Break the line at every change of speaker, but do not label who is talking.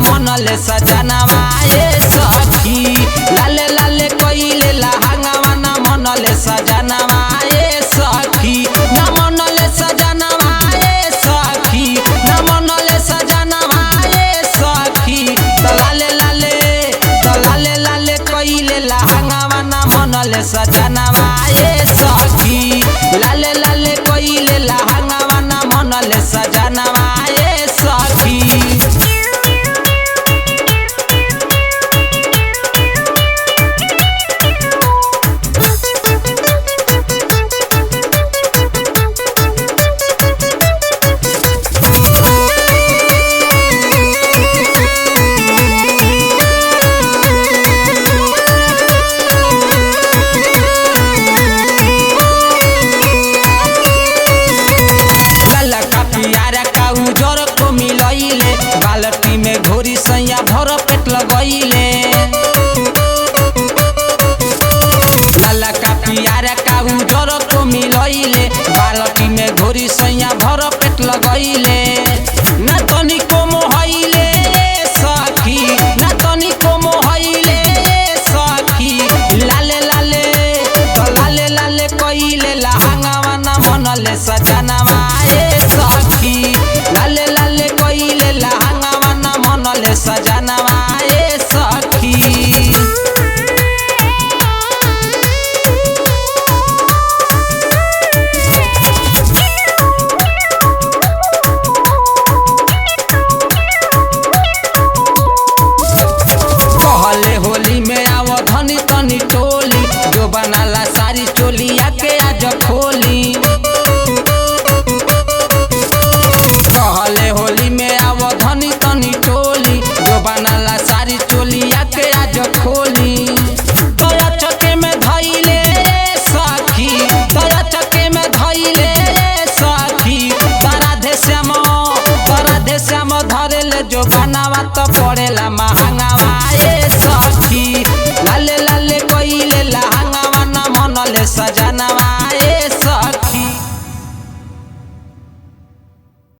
मनले सजनवा ए सखी। लाले लाले कइले लहंगवा ना मनले सजनवा ए सखी। ना मनले सजनवा ए सखी, ना मनले सजनवा ए सखी। लाले लाले कइले लहंगवा ना मनले सजनवा ए सखी। लाले लाले कइले लहंगवा ना मनले सजनवा ए सखी। बाल्टी में घोरी सैया भर पेट लगइले। लाला का पियारा का उजर को मिलइले। बाल्टी में घोरी सैया भर पेट लगइले। ना तनी को मोहइले सखी, ना तनी को मोहइले सखी। लाले लाले कइले लहंगवा ना मनले सजनवा ए सखी। लाले लाले कइले लहंगवा ना मनले सजनवा ए सखी। कहले होली में आव धनी तनी टोली। जो बनाला सारी चोलिया के आज खोली। कहले होली में आव धनी तनी टोली। जो बनाला